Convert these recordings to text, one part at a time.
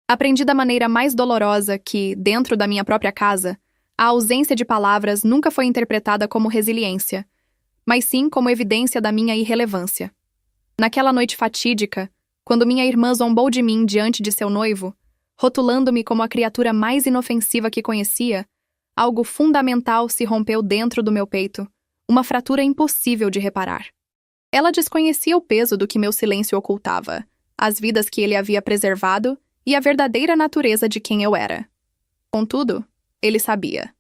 Aprendi da maneira mais dolorosa que, dentro da minha própria casa, a ausência de palavras nunca foi interpretada como resiliência, mas sim como evidência da minha irrelevância. Naquela noite fatídica, quando minha irmã zombou de mim diante de seu noivo, rotulando-me como a criatura mais inofensiva que conhecia, algo fundamental se rompeu dentro do meu peito, uma fratura impossível de reparar. Ela desconhecia o peso do que meu silêncio ocultava, as vidas que ele havia preservado e a verdadeira natureza de quem eu era. Contudo, ele sabia.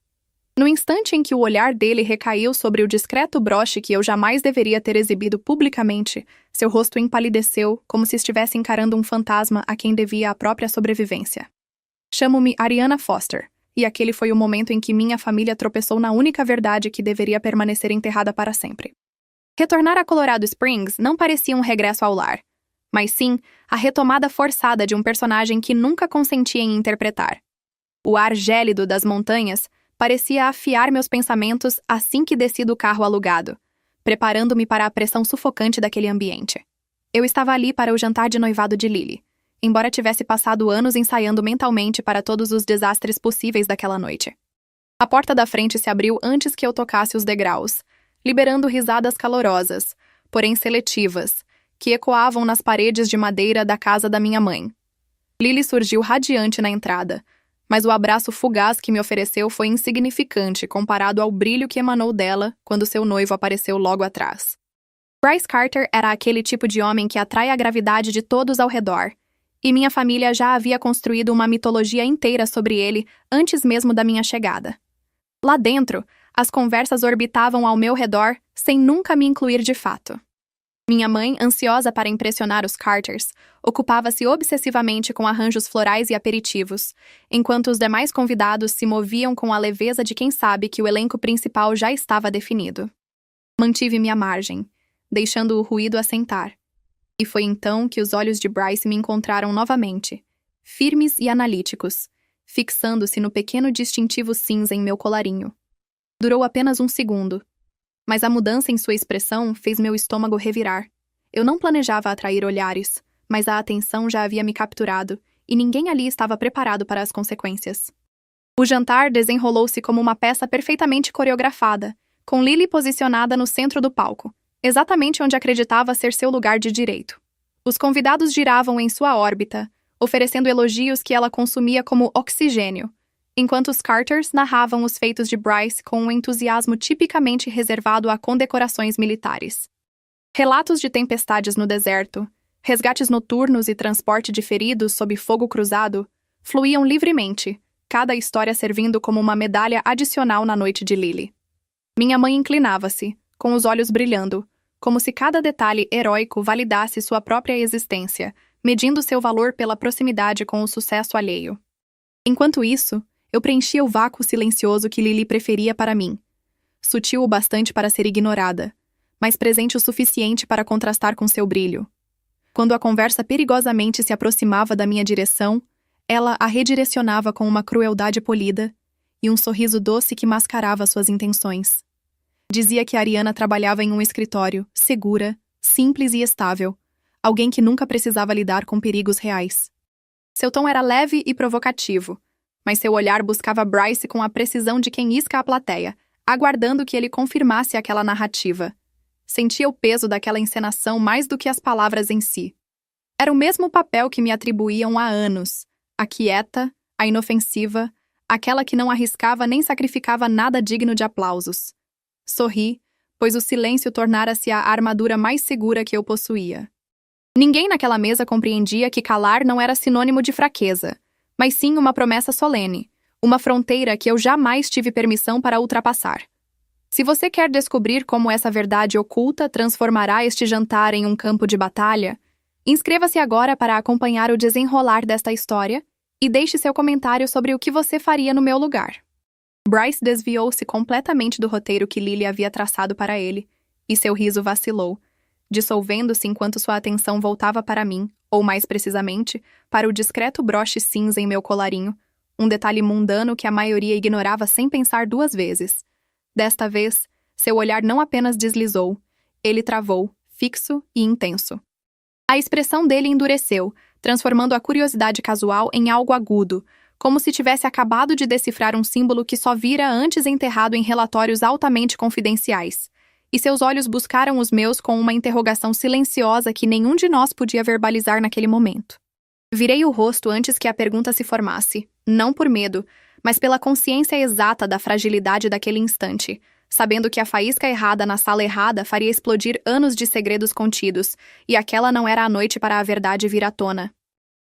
No instante em que o olhar dele recaiu sobre o discreto broche que eu jamais deveria ter exibido publicamente, seu rosto empalideceu como se estivesse encarando um fantasma a quem devia a própria sobrevivência. Chamo-me Ariana Foster, e aquele foi o momento em que minha família tropeçou na única verdade que deveria permanecer enterrada para sempre. Retornar a Colorado Springs não parecia um regresso ao lar, mas sim a retomada forçada de um personagem que nunca consentia em interpretar. O ar gélido das montanhas parecia afiar meus pensamentos assim que desci do carro alugado, preparando-me para a pressão sufocante daquele ambiente. Eu estava ali para o jantar de noivado de Lily, embora tivesse passado anos ensaiando mentalmente para todos os desastres possíveis daquela noite. A porta da frente se abriu antes que eu tocasse os degraus, liberando risadas calorosas, porém seletivas, que ecoavam nas paredes de madeira da casa da minha mãe. Lily surgiu radiante na entrada, mas o abraço fugaz que me ofereceu foi insignificante comparado ao brilho que emanou dela quando seu noivo apareceu logo atrás. Bryce Carter era aquele tipo de homem que atrai a gravidade de todos ao redor, e minha família já havia construído uma mitologia inteira sobre ele antes mesmo da minha chegada. Lá dentro, as conversas orbitavam ao meu redor sem nunca me incluir de fato. Minha mãe, ansiosa para impressionar os Carters, ocupava-se obsessivamente com arranjos florais e aperitivos, enquanto os demais convidados se moviam com a leveza de quem sabe que o elenco principal já estava definido. Mantive-me à margem, deixando o ruído assentar. E foi então que os olhos de Bryce me encontraram novamente, firmes e analíticos, fixando-se no pequeno distintivo cinza em meu colarinho. Durou apenas um segundo, mas a mudança em sua expressão fez meu estômago revirar. Eu não planejava atrair olhares, mas a atenção já havia me capturado, e ninguém ali estava preparado para as consequências. O jantar desenrolou-se como uma peça perfeitamente coreografada, com Lily posicionada no centro do palco, exatamente onde acreditava ser seu lugar de direito. Os convidados giravam em sua órbita, oferecendo elogios que ela consumia como oxigênio, enquanto os Carters narravam os feitos de Bryce com um entusiasmo tipicamente reservado a condecorações militares. Relatos de tempestades no deserto, resgates noturnos e transporte de feridos sob fogo cruzado fluíam livremente, cada história servindo como uma medalha adicional na noite de Lily. Minha mãe inclinava-se, com os olhos brilhando, como se cada detalhe heróico validasse sua própria existência, medindo seu valor pela proximidade com o sucesso alheio. Enquanto isso, eu preenchia o vácuo silencioso que Lily preferia para mim. Sutil o bastante para ser ignorada, mas presente o suficiente para contrastar com seu brilho. Quando a conversa perigosamente se aproximava da minha direção, ela a redirecionava com uma crueldade polida e um sorriso doce que mascarava suas intenções. Dizia que Ariana trabalhava em um escritório, segura, simples e estável, alguém que nunca precisava lidar com perigos reais. Seu tom era leve e provocativo, mas seu olhar buscava Bryce com a precisão de quem isca a plateia, aguardando que ele confirmasse aquela narrativa. Sentia o peso daquela encenação mais do que as palavras em si. Era o mesmo papel que me atribuíam há anos, a quieta, a inofensiva, aquela que não arriscava nem sacrificava nada digno de aplausos. Sorri, pois o silêncio tornara-se a armadura mais segura que eu possuía. Ninguém naquela mesa compreendia que calar não era sinônimo de fraqueza, mas sim uma promessa solene, uma fronteira que eu jamais tive permissão para ultrapassar. Se você quer descobrir como essa verdade oculta transformará este jantar em um campo de batalha, inscreva-se agora para acompanhar o desenrolar desta história e deixe seu comentário sobre o que você faria no meu lugar. Bryce desviou-se completamente do roteiro que Lily havia traçado para ele, e seu riso vacilou, dissolvendo-se enquanto sua atenção voltava para mim, ou mais precisamente, para o discreto broche cinza em meu colarinho, um detalhe mundano que a maioria ignorava sem pensar duas vezes. Desta vez, seu olhar não apenas deslizou, ele travou, fixo e intenso. A expressão dele endureceu, transformando a curiosidade casual em algo agudo, como se tivesse acabado de decifrar um símbolo que só vira antes enterrado em relatórios altamente confidenciais. E seus olhos buscaram os meus com uma interrogação silenciosa que nenhum de nós podia verbalizar naquele momento. Virei o rosto antes que a pergunta se formasse, não por medo, mas pela consciência exata da fragilidade daquele instante, sabendo que a faísca errada na sala errada faria explodir anos de segredos contidos, e aquela não era a noite para a verdade vir à tona.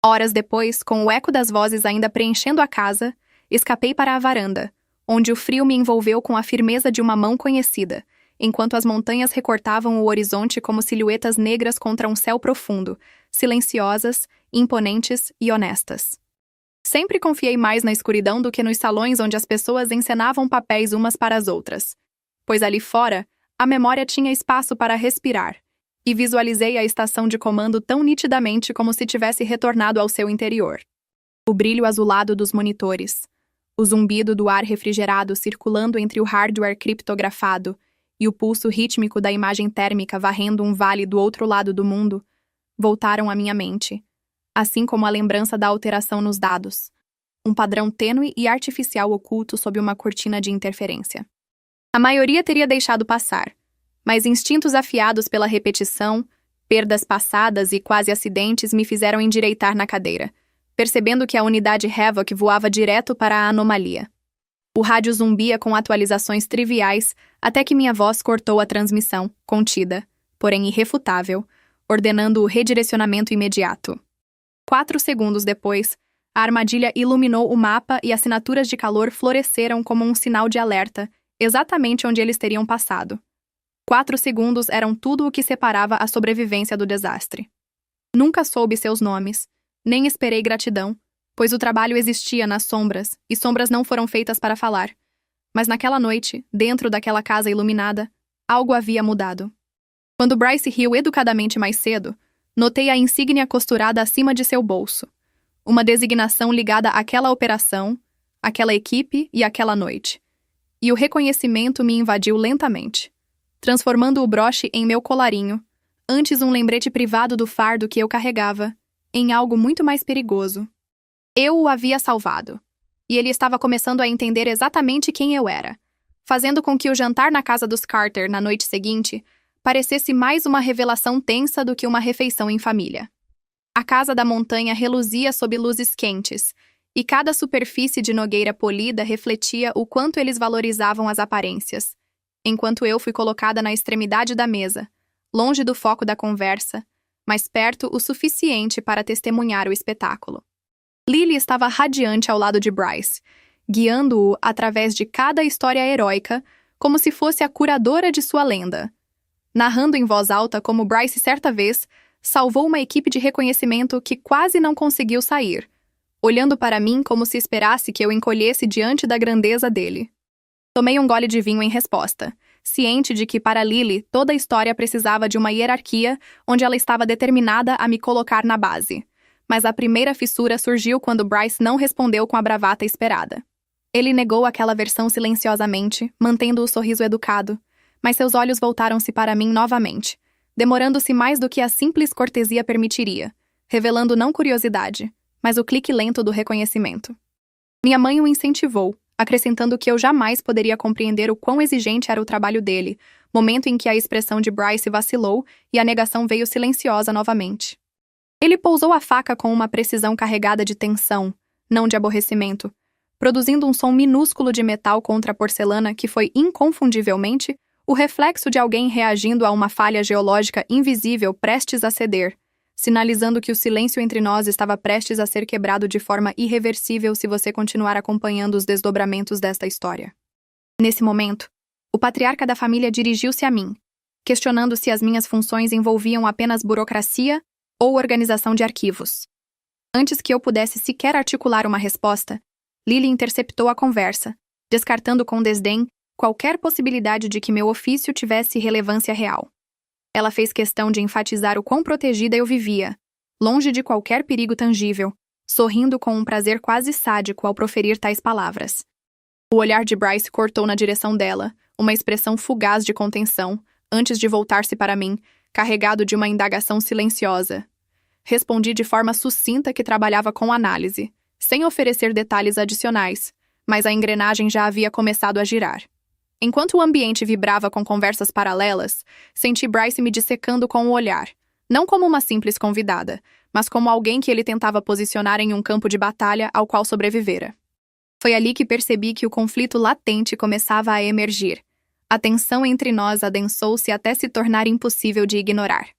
Horas depois, com o eco das vozes ainda preenchendo a casa, escapei para a varanda, onde o frio me envolveu com a firmeza de uma mão conhecida, enquanto as montanhas recortavam o horizonte como silhuetas negras contra um céu profundo, silenciosas, imponentes e honestas. Sempre confiei mais na escuridão do que nos salões onde as pessoas encenavam papéis umas para as outras, pois ali fora, a memória tinha espaço para respirar, e visualizei a estação de comando tão nitidamente como se tivesse retornado ao seu interior. O brilho azulado dos monitores, o zumbido do ar refrigerado circulando entre o hardware criptografado e o pulso rítmico da imagem térmica varrendo um vale do outro lado do mundo, voltaram à minha mente, assim como a lembrança da alteração nos dados, um padrão tênue e artificial oculto sob uma cortina de interferência. A maioria teria deixado passar, mas instintos afiados pela repetição, perdas passadas e quase acidentes me fizeram endireitar na cadeira, percebendo que a unidade Havoc voava direto para a anomalia. O rádio zumbia com atualizações triviais até que minha voz cortou a transmissão, contida, porém irrefutável, ordenando o redirecionamento imediato. 4 segundos depois, a armadilha iluminou o mapa e assinaturas de calor floresceram como um sinal de alerta, exatamente onde eles teriam passado. 4 segundos eram tudo o que separava a sobrevivência do desastre. Nunca soube seus nomes, nem esperei gratidão, pois o trabalho existia nas sombras, e sombras não foram feitas para falar. Mas naquela noite, dentro daquela casa iluminada, algo havia mudado. Quando Bryce riu educadamente mais cedo, notei a insígnia costurada acima de seu bolso. Uma designação ligada àquela operação, àquela equipe e àquela noite. E o reconhecimento me invadiu lentamente, transformando o broche em meu colarinho, antes um lembrete privado do fardo que eu carregava, em algo muito mais perigoso. Eu o havia salvado, e ele estava começando a entender exatamente quem eu era, fazendo com que o jantar na casa dos Carter na noite seguinte parecesse mais uma revelação tensa do que uma refeição em família. A casa da montanha reluzia sob luzes quentes, e cada superfície de nogueira polida refletia o quanto eles valorizavam as aparências, enquanto eu fui colocada na extremidade da mesa, longe do foco da conversa, mas perto o suficiente para testemunhar o espetáculo. Lily estava radiante ao lado de Bryce, guiando-o através de cada história heróica, como se fosse a curadora de sua lenda, narrando em voz alta como Bryce certa vez salvou uma equipe de reconhecimento que quase não conseguiu sair, olhando para mim como se esperasse que eu encolhesse diante da grandeza dele. Tomei um gole de vinho em resposta, ciente de que para Lily toda a história precisava de uma hierarquia onde ela estava determinada a me colocar na base. Mas a primeira fissura surgiu quando Bryce não respondeu com a bravata esperada. Ele negou aquela versão silenciosamente, mantendo o sorriso educado, mas seus olhos voltaram-se para mim novamente, demorando-se mais do que a simples cortesia permitiria, revelando não curiosidade, mas o clique lento do reconhecimento. Minha mãe o incentivou, acrescentando que eu jamais poderia compreender o quão exigente era o trabalho dele, momento em que a expressão de Bryce vacilou e a negação veio silenciosa novamente. Ele pousou a faca com uma precisão carregada de tensão, não de aborrecimento, produzindo um som minúsculo de metal contra a porcelana que foi inconfundivelmente o reflexo de alguém reagindo a uma falha geológica invisível prestes a ceder, sinalizando que o silêncio entre nós estava prestes a ser quebrado de forma irreversível se você continuar acompanhando os desdobramentos desta história. Nesse momento, o patriarca da família dirigiu-se a mim, questionando se as minhas funções envolviam apenas burocracia ou organização de arquivos. Antes que eu pudesse sequer articular uma resposta, Lily interceptou a conversa, descartando com desdém qualquer possibilidade de que meu ofício tivesse relevância real. Ela fez questão de enfatizar o quão protegida eu vivia, longe de qualquer perigo tangível, sorrindo com um prazer quase sádico ao proferir tais palavras. O olhar de Bryce cortou na direção dela, uma expressão fugaz de contenção, antes de voltar-se para mim, carregado de uma indagação silenciosa. Respondi de forma sucinta que trabalhava com análise, sem oferecer detalhes adicionais, mas a engrenagem já havia começado a girar. Enquanto o ambiente vibrava com conversas paralelas, senti Bryce me dissecando com o olhar, não como uma simples convidada, mas como alguém que ele tentava posicionar em um campo de batalha ao qual sobrevivera. Foi ali que percebi que o conflito latente começava a emergir. A tensão entre nós adensou-se até se tornar impossível de ignorar.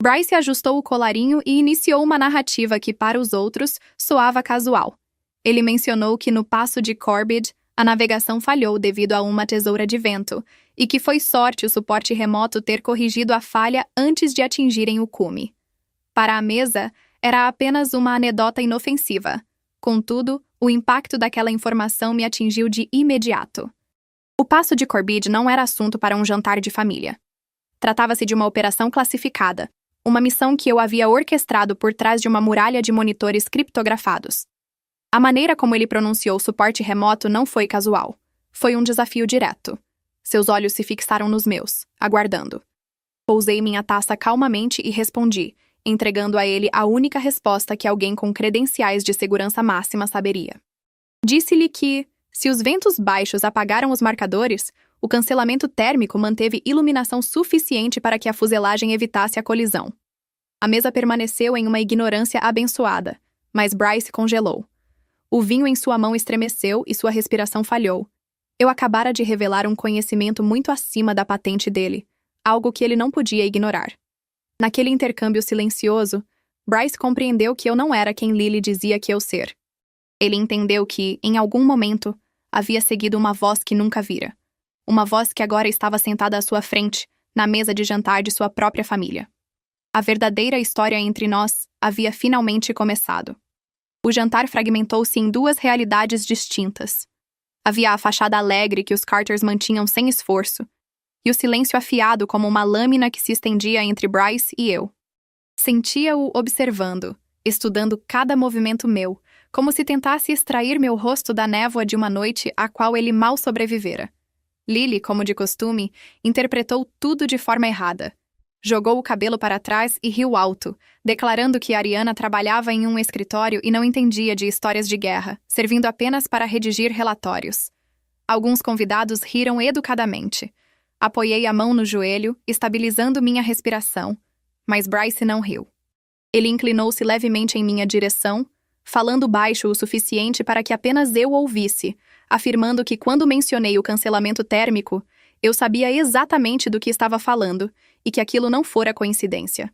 Bryce ajustou o colarinho e iniciou uma narrativa que, para os outros, soava casual. Ele mencionou que no passo de Corbett, a navegação falhou devido a uma tesoura de vento, e que foi sorte o suporte remoto ter corrigido a falha antes de atingirem o cume. Para a mesa, era apenas uma anedota inofensiva. Contudo, o impacto daquela informação me atingiu de imediato. O passo de Corbett não era assunto para um jantar de família. Tratava-se de uma operação classificada, uma missão que eu havia orquestrado por trás de uma muralha de monitores criptografados. A maneira como ele pronunciou suporte remoto não foi casual. Foi um desafio direto. Seus olhos se fixaram nos meus, aguardando. Pousei minha taça calmamente e respondi, entregando a ele a única resposta que alguém com credenciais de segurança máxima saberia. Disse-lhe que, se os ventos baixos apagaram os marcadores, o cancelamento térmico manteve iluminação suficiente para que a fuselagem evitasse a colisão. A mesa permaneceu em uma ignorância abençoada, mas Bryce congelou. O vinho em sua mão estremeceu e sua respiração falhou. Eu acabara de revelar um conhecimento muito acima da patente dele, algo que ele não podia ignorar. Naquele intercâmbio silencioso, Bryce compreendeu que eu não era quem Lily dizia que eu ser. Ele entendeu que, em algum momento, havia seguido uma voz que nunca vira. Uma voz que agora estava sentada à sua frente, na mesa de jantar de sua própria família. A verdadeira história entre nós havia finalmente começado. O jantar fragmentou-se em duas realidades distintas. Havia a fachada alegre que os Carters mantinham sem esforço, e o silêncio afiado como uma lâmina que se estendia entre Bryce e eu. Sentia-o observando, estudando cada movimento meu, como se tentasse extrair meu rosto da névoa de uma noite à qual ele mal sobrevivera. Lily, como de costume, interpretou tudo de forma errada. Jogou o cabelo para trás e riu alto, declarando que Ariana trabalhava em um escritório e não entendia de histórias de guerra, servindo apenas para redigir relatórios. Alguns convidados riram educadamente. Apoiei a mão no joelho, estabilizando minha respiração, mas Bryce não riu. Ele inclinou-se levemente em minha direção, falando baixo o suficiente para que apenas eu ouvisse, afirmando que quando mencionei o cancelamento térmico, eu sabia exatamente do que estava falando e que aquilo não fora coincidência.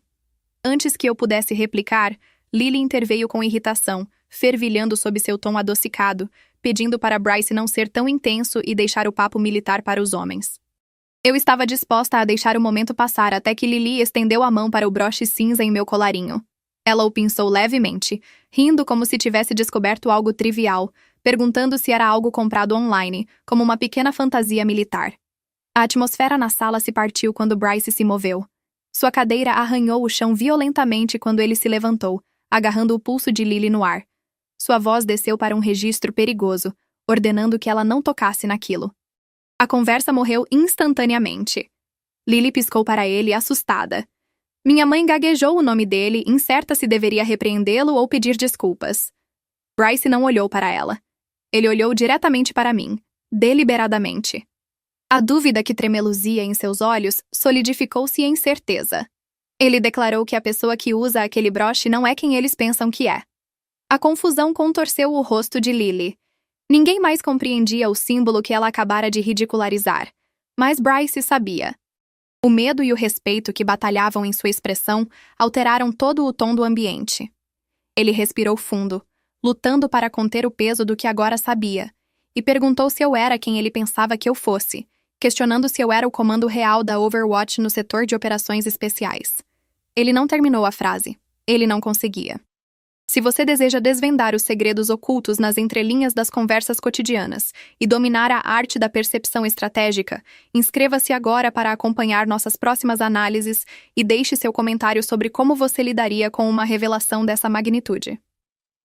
Antes que eu pudesse replicar, Lily interveio com irritação, fervilhando sob seu tom adocicado, pedindo para Bryce não ser tão intenso e deixar o papo militar para os homens. Eu estava disposta a deixar o momento passar até que Lily estendeu a mão para o broche cinza em meu colarinho. Ela o pinçou levemente, rindo como se tivesse descoberto algo trivial, perguntando se era algo comprado online, como uma pequena fantasia militar. A atmosfera na sala se partiu quando Bryce se moveu. Sua cadeira arranhou o chão violentamente quando ele se levantou, agarrando o pulso de Lily no ar. Sua voz desceu para um registro perigoso, ordenando que ela não tocasse naquilo. A conversa morreu instantaneamente. Lily piscou para ele, assustada. Minha mãe gaguejou o nome dele, incerta se deveria repreendê-lo ou pedir desculpas. Bryce não olhou para ela. Ele olhou diretamente para mim, deliberadamente. A dúvida que tremeluzia em seus olhos solidificou-se em certeza. Ele declarou que a pessoa que usa aquele broche não é quem eles pensam que é. A confusão contorceu o rosto de Lily. Ninguém mais compreendia o símbolo que ela acabara de ridicularizar, mas Bryce sabia. O medo e o respeito que batalhavam em sua expressão alteraram todo o tom do ambiente. Ele respirou fundo, lutando para conter o peso do que agora sabia, e perguntou se eu era quem ele pensava que eu fosse, questionando se eu era o comando real da Overwatch no setor de operações especiais. Ele não terminou a frase. Ele não conseguia. Se você deseja desvendar os segredos ocultos nas entrelinhas das conversas cotidianas e dominar a arte da percepção estratégica, inscreva-se agora para acompanhar nossas próximas análises e deixe seu comentário sobre como você lidaria com uma revelação dessa magnitude.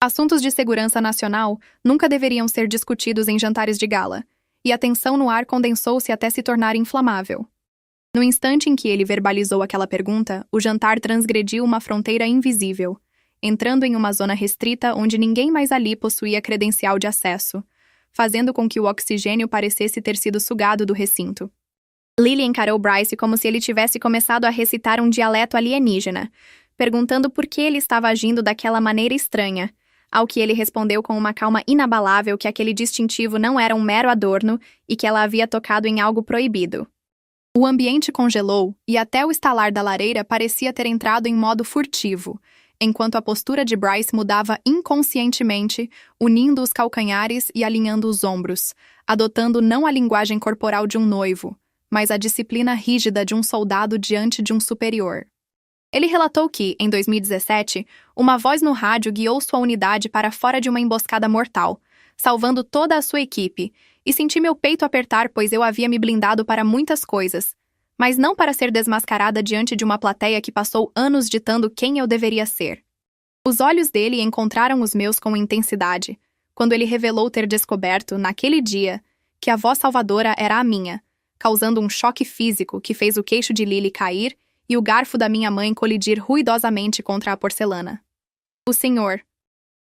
Assuntos de segurança nacional nunca deveriam ser discutidos em jantares de gala, e a tensão no ar condensou-se até se tornar inflamável. No instante em que ele verbalizou aquela pergunta, o jantar transgrediu uma fronteira invisível, entrando em uma zona restrita onde ninguém mais ali possuía credencial de acesso, fazendo com que o oxigênio parecesse ter sido sugado do recinto. Lily encarou Bryce como se ele tivesse começado a recitar um dialeto alienígena, perguntando por que ele estava agindo daquela maneira estranha, ao que ele respondeu com uma calma inabalável que aquele distintivo não era um mero adorno e que ela havia tocado em algo proibido. O ambiente congelou e até o estalar da lareira parecia ter entrado em modo furtivo, enquanto a postura de Bryce mudava inconscientemente, unindo os calcanhares e alinhando os ombros, adotando não a linguagem corporal de um noivo, mas a disciplina rígida de um soldado diante de um superior. Ele relatou que, em 2017, uma voz no rádio guiou sua unidade para fora de uma emboscada mortal, salvando toda a sua equipe, e senti meu peito apertar pois eu havia me blindado para muitas coisas, mas não para ser desmascarada diante de uma plateia que passou anos ditando quem eu deveria ser. Os olhos dele encontraram os meus com intensidade, quando ele revelou ter descoberto, naquele dia, que a voz salvadora era a minha, causando um choque físico que fez o queixo de Lily cair e o garfo da minha mãe colidir ruidosamente contra a porcelana. O senhor.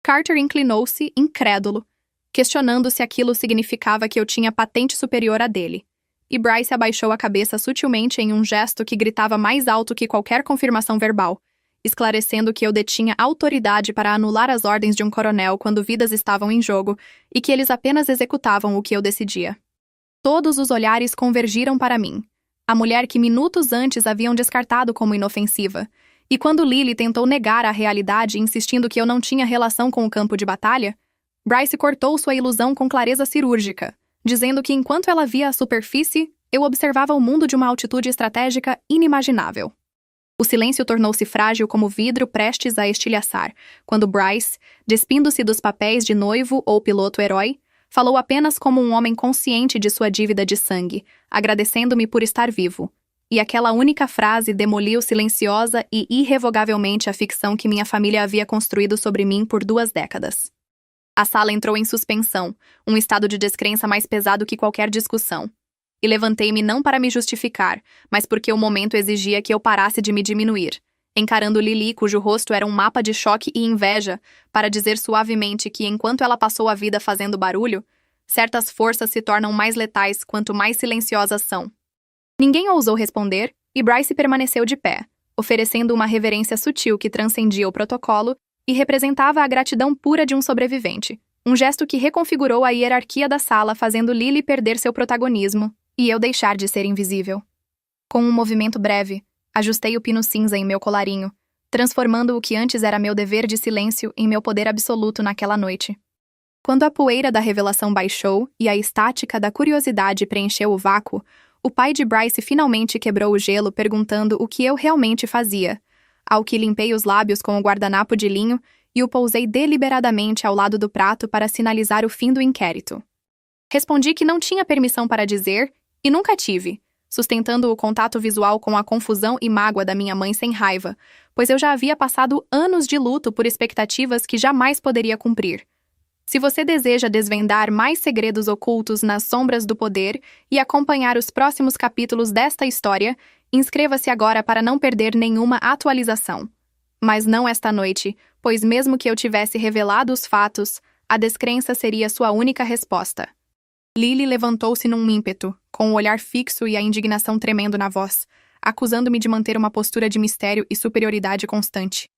Carter inclinou-se, incrédulo, questionando se aquilo significava que eu tinha patente superior à dele, e Bryce abaixou a cabeça sutilmente em um gesto que gritava mais alto que qualquer confirmação verbal, esclarecendo que eu detinha autoridade para anular as ordens de um coronel quando vidas estavam em jogo e que eles apenas executavam o que eu decidia. Todos os olhares convergiram para mim, a mulher que minutos antes haviam descartado como inofensiva, e quando Lily tentou negar a realidade insistindo que eu não tinha relação com o campo de batalha, Bryce cortou sua ilusão com clareza cirúrgica, dizendo que enquanto ela via a superfície, eu observava o mundo de uma altitude estratégica inimaginável. O silêncio tornou-se frágil como vidro prestes a estilhaçar, quando Bryce, despindo-se dos papéis de noivo ou piloto-herói, falou apenas como um homem consciente de sua dívida de sangue, agradecendo-me por estar vivo. E aquela única frase demoliu silenciosa e irrevogavelmente a ficção que minha família havia construído sobre mim por 2 décadas. A sala entrou em suspensão, um estado de descrença mais pesado que qualquer discussão. E levantei-me não para me justificar, mas porque o momento exigia que eu parasse de me diminuir, encarando Lily, cujo rosto era um mapa de choque e inveja, para dizer suavemente que enquanto ela passou a vida fazendo barulho, certas forças se tornam mais letais quanto mais silenciosas são. Ninguém ousou responder, e Bryce permaneceu de pé, oferecendo uma reverência sutil que transcendia o protocolo e representava a gratidão pura de um sobrevivente, um gesto que reconfigurou a hierarquia da sala, fazendo Lily perder seu protagonismo e eu deixar de ser invisível. Com um movimento breve, ajustei o pino cinza em meu colarinho, transformando o que antes era meu dever de silêncio em meu poder absoluto naquela noite. Quando a poeira da revelação baixou e a estática da curiosidade preencheu o vácuo, o pai de Bryce finalmente quebrou o gelo perguntando o que eu realmente fazia, ao que limpei os lábios com o guardanapo de linho e o pousei deliberadamente ao lado do prato para sinalizar o fim do inquérito. Respondi que não tinha permissão para dizer, e nunca tive, sustentando o contato visual com a confusão e mágoa da minha mãe sem raiva, pois eu já havia passado anos de luto por expectativas que jamais poderia cumprir. Se você deseja desvendar mais segredos ocultos nas sombras do poder e acompanhar os próximos capítulos desta história, inscreva-se agora para não perder nenhuma atualização. Mas não esta noite, pois mesmo que eu tivesse revelado os fatos, a descrença seria sua única resposta. Lily levantou-se num ímpeto, com o olhar fixo e a indignação tremendo na voz, acusando-me de manter uma postura de mistério e superioridade constante.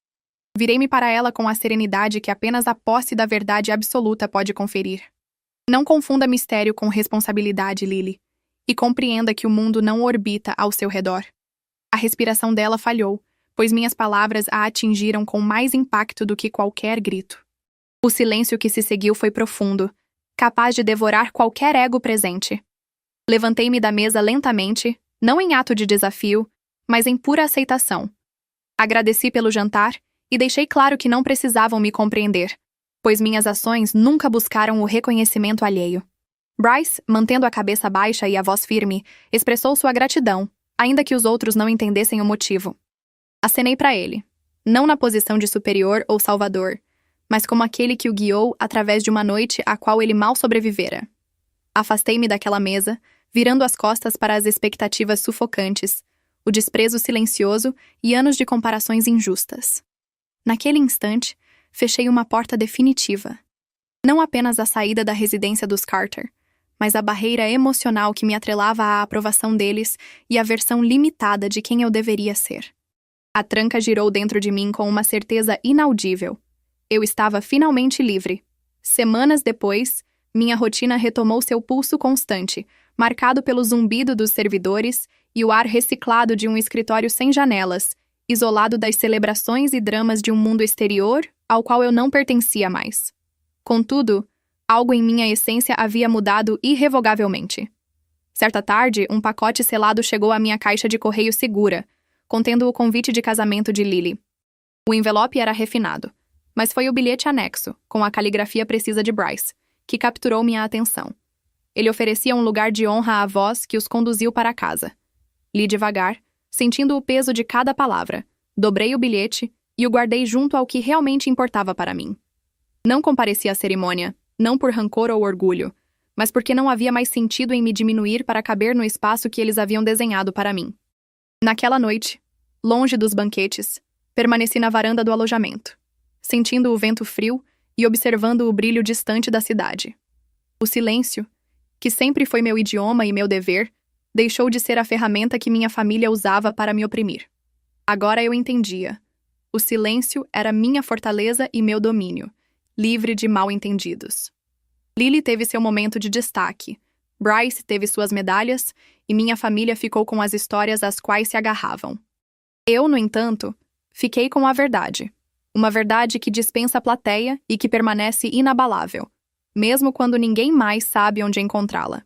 Virei-me para ela com a serenidade que apenas a posse da verdade absoluta pode conferir. Não confunda mistério com responsabilidade, Lily, e compreenda que o mundo não orbita ao seu redor. A respiração dela falhou, pois minhas palavras a atingiram com mais impacto do que qualquer grito. O silêncio que se seguiu foi profundo, capaz de devorar qualquer ego presente. Levantei-me da mesa lentamente, não em ato de desafio, mas em pura aceitação. Agradeci pelo jantar e deixei claro que não precisavam me compreender, pois minhas ações nunca buscaram o reconhecimento alheio. Bryce, mantendo a cabeça baixa e a voz firme, expressou sua gratidão, ainda que os outros não entendessem o motivo. Acenei para ele, não na posição de superior ou salvador, mas como aquele que o guiou através de uma noite à qual ele mal sobrevivera. Afastei-me daquela mesa, virando as costas para as expectativas sufocantes, o desprezo silencioso e anos de comparações injustas. Naquele instante, fechei uma porta definitiva. Não apenas a saída da residência dos Carter, mas a barreira emocional que me atrelava à aprovação deles e à versão limitada de quem eu deveria ser. A tranca girou dentro de mim com uma certeza inaudível. Eu estava finalmente livre. Semanas depois, minha rotina retomou seu pulso constante, marcado pelo zumbido dos servidores e o ar reciclado de um escritório sem janelas, isolado das celebrações e dramas de um mundo exterior ao qual eu não pertencia mais. Contudo, algo em minha essência havia mudado irrevogavelmente. Certa tarde, um pacote selado chegou à minha caixa de correio segura, contendo o convite de casamento de Lily. O envelope era refinado, mas foi o bilhete anexo, com a caligrafia precisa de Bryce, que capturou minha atenção. Ele oferecia um lugar de honra à voz que os conduziu para casa. Li devagar, sentindo o peso de cada palavra, dobrei o bilhete e o guardei junto ao que realmente importava para mim. Não compareci à cerimônia, não por rancor ou orgulho, mas porque não havia mais sentido em me diminuir para caber no espaço que eles haviam desenhado para mim. Naquela noite, longe dos banquetes, permaneci na varanda do alojamento, sentindo o vento frio e observando o brilho distante da cidade. O silêncio, que sempre foi meu idioma e meu dever, deixou de ser a ferramenta que minha família usava para me oprimir. Agora eu entendia. O silêncio era minha fortaleza e meu domínio, livre de mal-entendidos. Lily teve seu momento de destaque, Bryce teve suas medalhas e minha família ficou com as histórias às quais se agarravam. Eu, no entanto, fiquei com a verdade. Uma verdade que dispensa a plateia e que permanece inabalável, mesmo quando ninguém mais sabe onde encontrá-la.